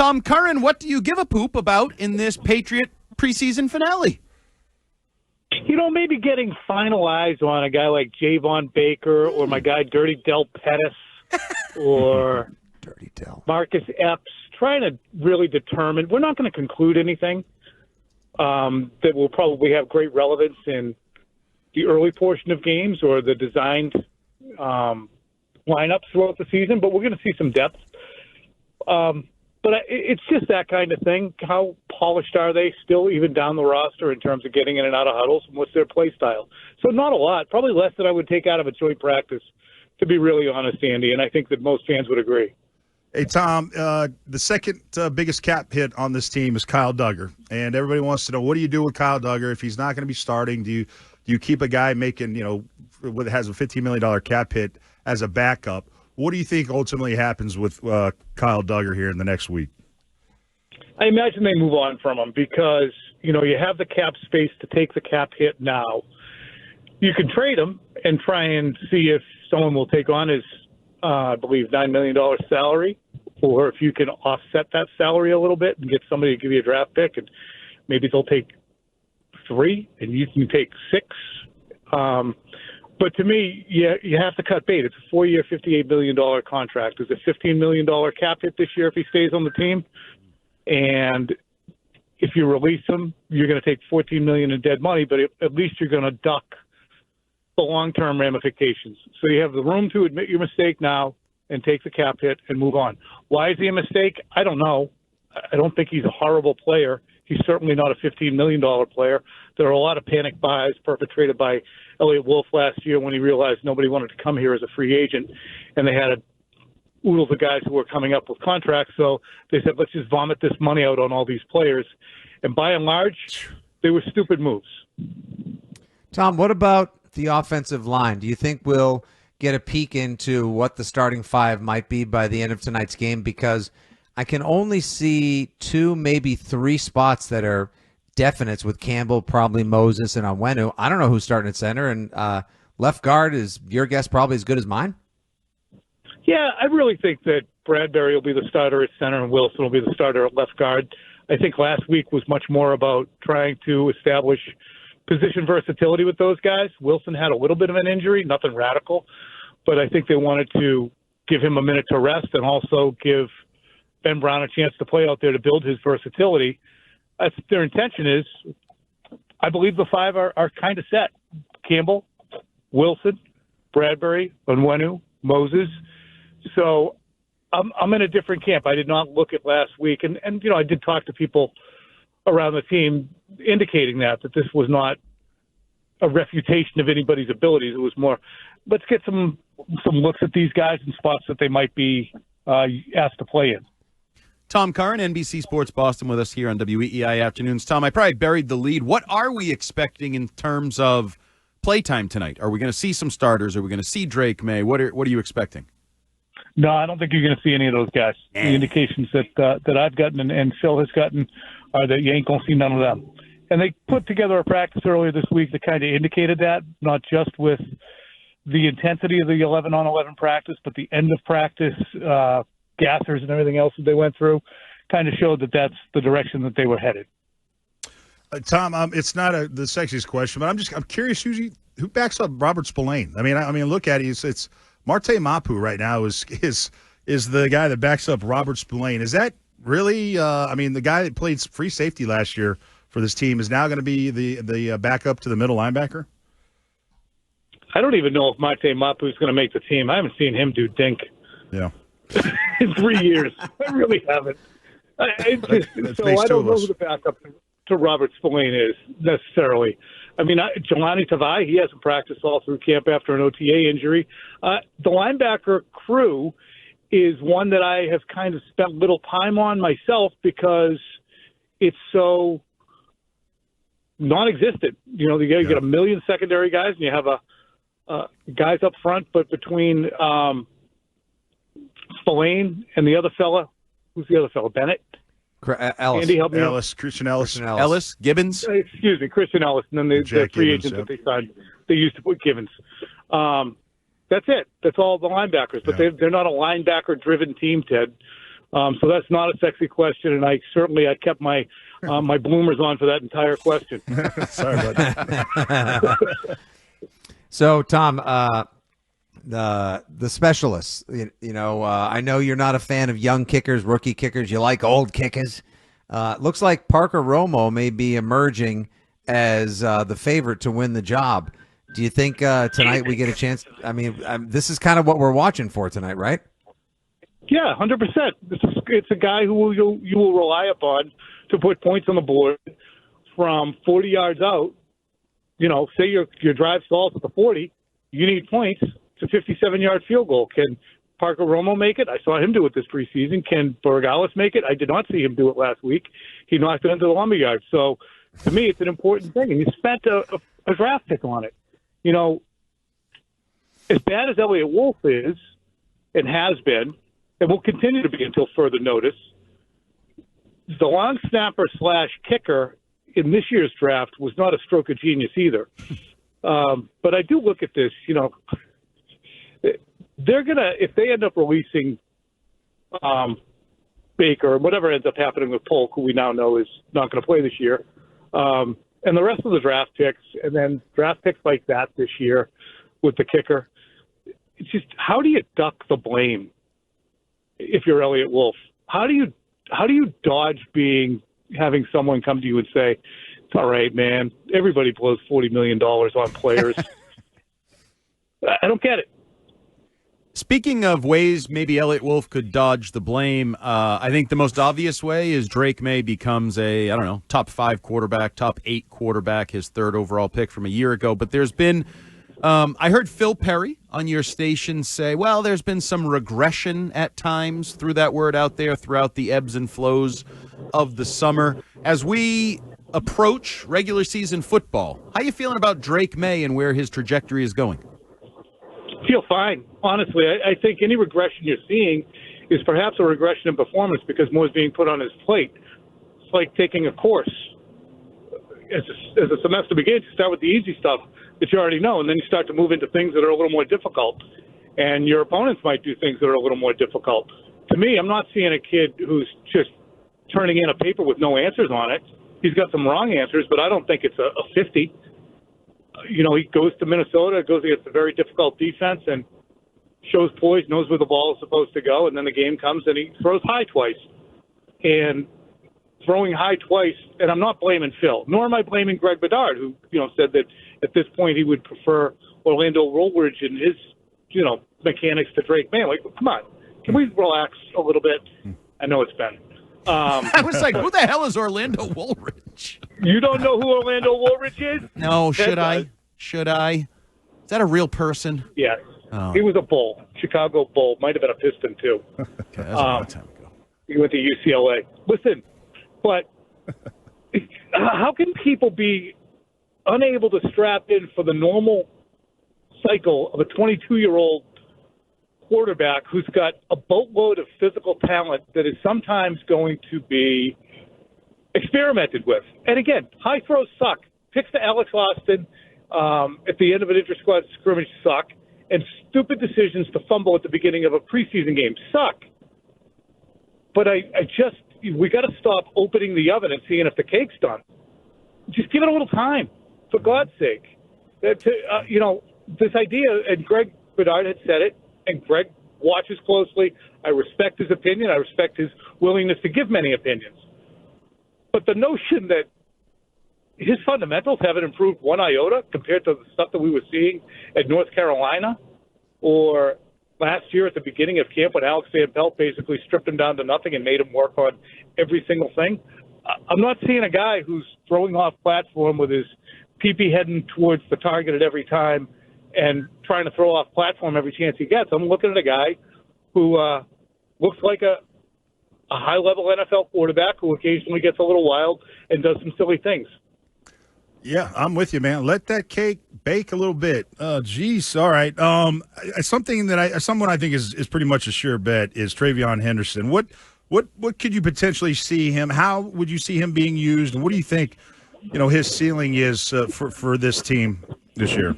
Tom Curran, what do you give a poop about in this Patriot preseason finale? Maybe getting finalized on a guy like Javon Baker or my guy Dirty Del Pettis or Dirty Del. Marcus Epps, trying to really determine. We're not going to conclude anything that will probably have great relevance in the early portion of games or the designed lineups throughout the season, but we're going to see some depth. But it's just that kind of thing. How polished are they still, even down the roster, in terms of getting in and out of huddles, and what's their play style? So not a lot, probably less than I would take out of a joint practice, to be really honest, Andy, and I think that most fans would agree. Hey, Tom, the second biggest cap hit on this team is Kyle Duggar, and everybody wants to know, what do you do with Kyle Duggar if he's not going to be starting? Do you keep a guy making, what has a $15 million cap hit as a backup? What do you think ultimately happens with Kyle Duggar here in the next week? I imagine they move on from him because, you have the cap space to take the cap hit now. You can trade him and try and see if someone will take on his, I believe, $9 million salary, or if you can offset that salary a little bit and get somebody to give you a draft pick, and maybe they'll take 3 and you can take 6. But to me, you have to cut bait. It's a 4-year, $58 million contract. There's a $15 million cap hit this year if he stays on the team. And if you release him, you're going to take $14 million in dead money, but at least you're going to duck the long-term ramifications. So you have the room to admit your mistake now and take the cap hit and move on. Why is he a mistake? I don't know. I don't think he's a horrible player. He's certainly not a $15 million player. There are a lot of panic buys perpetrated by Elliott Wolf last year when he realized nobody wanted to come here as a free agent, and they had oodles of guys who were coming up with contracts. So they said, let's just vomit this money out on all these players. And by and large, they were stupid moves. Tom, what about the offensive line? Do you think we'll get a peek into what the starting 5 might be by the end of tonight's game? Because I can only see 2, maybe 3 spots that are definites with Campbell, probably Moses, and Onwenu. I don't know who's starting at center, and left guard is your guess probably as good as mine? Yeah, I really think that Bradbury will be the starter at center and Wilson will be the starter at left guard. I think last week was much more about trying to establish position versatility with those guys. Wilson had a little bit of an injury, nothing radical, but I think they wanted to give him a minute to rest and also give Ben Brown a chance to play out there to build his versatility. That's their intention is. I believe the 5 are kind of set. Campbell, Wilson, Bradbury, Onwenu, Moses. So I'm in a different camp. I did not look at last week. And I did talk to people around the team indicating that this was not a refutation of anybody's abilities. It was more, let's get some looks at these guys in spots that they might be asked to play in. Tom Curran, NBC Sports Boston, with us here on WEEI Afternoons. Tom, I probably buried the lead. What are we expecting in terms of playtime tonight? Are we going to see some starters? Are we going to see Drake Maye? What are you expecting? No, I don't think you're going to see any of those guys. The indications that I've gotten and Phil has gotten are that you ain't going to see none of them. And they put together a practice earlier this week that kind of indicated that, not just with the intensity of the 11-on-11 practice, but the end of practice gassers and everything else that they went through kind of showed that that's the direction that they were headed. Tom, it's not the sexiest question, but I'm curious who backs up Robert Spillane. I mean, look at it. It's Marte Mapu right now is the guy that backs up Robert Spillane. Is that really? The guy that played free safety last year for this team is now going to be the backup to the middle linebacker. I don't even know if Marte Mapu is going to make the team. I haven't seen him do dink. Yeah. In 3 years. I really haven't. I don't know who the backup to Robert Spillane is necessarily. Jelani Tavai, he hasn't practiced all through camp after an OTA injury. The linebacker crew is one that I have kind of spent little time on myself because it's so non-existent. You get a million secondary guys, and you have guys up front, but between Spillane and the other fella, who's the other fella? Bennett? Ellis. Andy, help me out. Christian Ellis. Ellis, Gibbons. Excuse me, Christian Ellis, and then the free agent that they signed. They used to put Gibbons. That's it. That's all the linebackers. But they're not a linebacker-driven team, Ted. So that's not a sexy question, and I kept my my bloomers on for that entire question. Sorry about that. So, Tom, the specialists, I know you're not a fan of young kickers, rookie kickers. You like old kickers. Looks like Parker Romo may be emerging as the favorite to win the job. Do you think tonight we get a chance? I mean, this is kind of what we're watching for tonight, right? Yeah, 100%. It's a guy who you will rely upon to put points on the board from 40 yards out. Say your drive stalls at the 40, you need points. It's a 57-yard field goal. Can Parker Romo make it? I saw him do it this preseason. Can Borregales make it? I did not see him do it last week. He knocked it into the lumberyard. So, to me, it's an important thing. And you spent a draft pick on it. As bad as Elliott Wolf is and has been, and will continue to be until further notice, the long snapper / kicker in this year's draft was not a stroke of genius either. But I do look at this, they're going to, if they end up releasing Baker, whatever ends up happening with Polk, who we now know is not going to play this year, and the rest of the draft picks, and then draft picks like that this year with the kicker, it's just, how do you duck the blame if you're Elliott Wolf? How do you dodge having someone come to you and say, "It's all right, man. Everybody blows $40 million on players." I don't get it. Speaking of ways maybe Elliott Wolf could dodge the blame, I think the most obvious way is Drake Maye becomes a, top 5 quarterback, top 8 quarterback, his 3rd overall pick from a year ago. But there's been, I heard Phil Perry on your station say, well, there's been some regression at times, threw that word out there, throughout the ebbs and flows of the summer. As we approach regular season football, how are you feeling about Drake Maye and where his trajectory is going? Feel fine. Honestly, I think any regression you're seeing is perhaps a regression in performance because more is being put on his plate. It's like taking a course. As the semester begins, you start with the easy stuff that you already know, and then you start to move into things that are a little more difficult. And your opponents might do things that are a little more difficult. To me, I'm not seeing a kid who's just turning in a paper with no answers on it. He's got some wrong answers, but I don't think it's a 50. He goes to Minnesota, goes against a very difficult defense, and shows poise, knows where the ball is supposed to go, and then the game comes and he throws high twice. And throwing high twice, and I'm not blaming Phil, nor am I blaming Greg Bedard, who said that at this point he would prefer Orlando Woolridge and his mechanics to Drake Maye. Like, come on, can we relax a little bit? I know it's been. I was like, who the hell is Orlando Woolridge? You don't know who Orlando Woolridge is? No, should I? Should I? Is that a real person? Yes. Oh. He was a Bull, Chicago Bull. Might have been a Piston, too. Okay, that's a long time ago. He went to UCLA. Listen, but how can people be unable to strap in for the normal cycle of a 22-year-old quarterback who's got a boatload of physical talent that is sometimes going to be experimented with? And again, high throws suck. Picks to Alex Austin at the end of an inter-squad scrimmage suck. And stupid decisions to fumble at the beginning of a preseason game suck. But we got to stop opening the oven and seeing if the cake's done. Just give it a little time, for God's sake. This idea, and Greg Bedard had said it, and Greg watches closely. I respect his opinion. I respect his willingness to give many opinions. But the notion that his fundamentals haven't improved one iota compared to the stuff that we were seeing at North Carolina or last year at the beginning of camp when Alex Van Pelt basically stripped him down to nothing and made him work on every single thing. I'm not seeing a guy who's throwing off platform with his pee-pee heading towards the target at every time and trying to throw off platform every chance he gets. I'm looking at a guy who looks like a high-level NFL quarterback who occasionally gets a little wild and does some silly things. Yeah, I'm with you, man. Let that cake bake a little bit. Geez, all right. Someone I think is pretty much a sure bet is Travion Henderson. What could you potentially see him? How would you see him being used? And what do you think, his ceiling is for this team this year?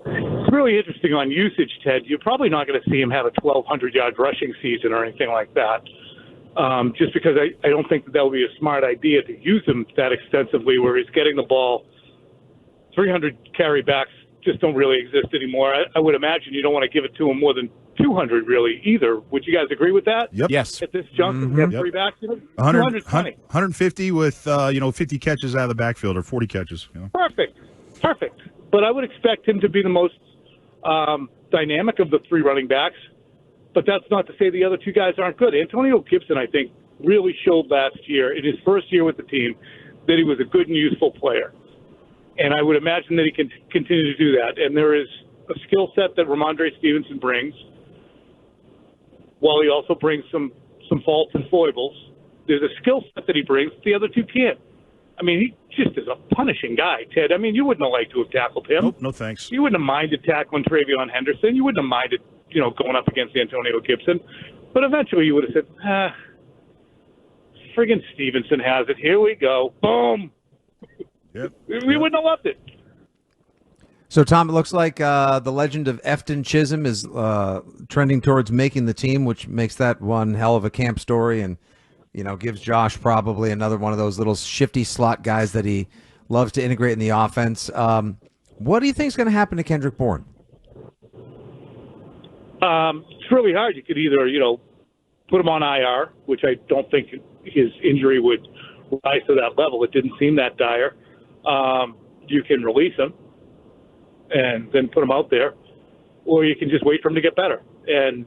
It's really interesting on usage, Ted. You're probably not going to see him have a 1,200-yard rushing season or anything like that. just because I don't think that would be a smart idea to use him that extensively where he's getting the ball. 300 carry backs just don't really exist anymore. I would imagine you don't want to give it to him more than 200 really either. Would you guys agree with that? Yep. Yes. At this juncture, we have three backs. 150 with 50 catches out of the backfield or 40 catches. Perfect. But I would expect him to be the most dynamic of the three running backs. But that's not to say the other two guys aren't good. Antonio Gibson, I think, really showed last year, in his first year with the team, that he was a good and useful player. And I would imagine that he can continue to do that. And there is a skill set that Ramondre Stevenson brings, while he also brings some faults and foibles. There's a skill set that he brings that the other two can't. I mean, he just is a punishing guy, Ted. I mean, you wouldn't have liked to have tackled him. Nope, no thanks. You wouldn't have minded tackling Travion Henderson. You wouldn't have minded, going up against Antonio Gibson. But eventually you would have said, friggin' Stevenson has it. Here we go. Boom. Yep. We wouldn't have loved it. So, Tom, it looks like the legend of Efton Chisholm is trending towards making the team, which makes that one hell of a camp story and, gives Josh probably another one of those little shifty slot guys that he loves to integrate in the offense. What do you think is going to happen to Kendrick Bourne? It's really hard. You could either, put him on IR, which I don't think his injury would rise to that level. It didn't seem that dire. You can release him and then put him out there, or you can just wait for him to get better. And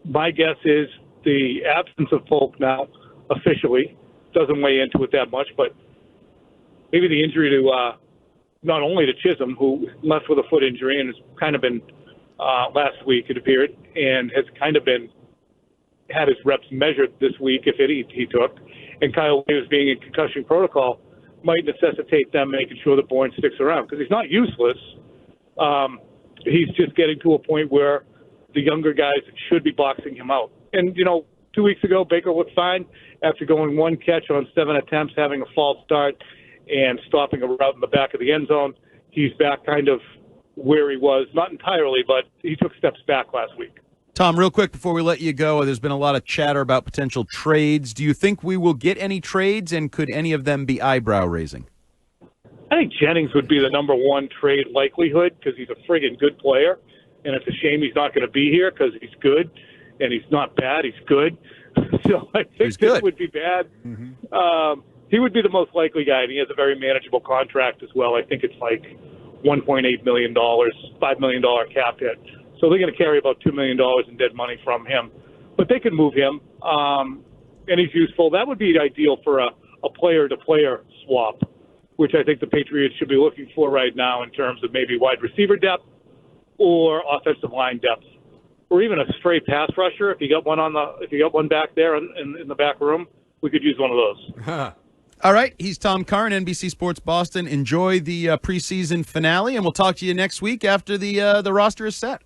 my guess is the absence of Polk now officially doesn't weigh into it that much, but maybe the injury to not only to Chisholm, who left with a foot injury and has kind of been last week, it appeared, and has kind of been had his reps measured this week, if any he took, and Kyle Williams being in concussion protocol might necessitate them making sure that Bourne sticks around, because he's not useless. He's just getting to a point where the younger guys should be boxing him out. And, 2 weeks ago, Baker looked fine after going one catch on 7 attempts, having a false start, and stopping a route in the back of the end zone. He's back kind of where he was, not entirely, but he took steps back last week. Tom, real quick before we let you go, there's been a lot of chatter about potential trades. Do you think we will get any trades, and could any of them be eyebrow-raising? I think Jennings would be the number one trade likelihood because he's a friggin' good player, and it's a shame he's not going to be here because he's good, and he's not bad, he's good. So I think this would be bad. Mm-hmm. He would be the most likely guy, and he has a very manageable contract as well. I think it's like $1.8 million, $5 million cap hit. So they're going to carry about $2 million in dead money from him. But they can move him, and he's useful. That would be ideal for a player-to-player swap, which I think the Patriots should be looking for right now in terms of maybe wide receiver depth or offensive line depth, or even a straight pass rusher. If you got one back there in the back room, we could use one of those. All right, he's Tom Curran, NBC Sports Boston. Enjoy the preseason finale, and we'll talk to you next week after the roster is set.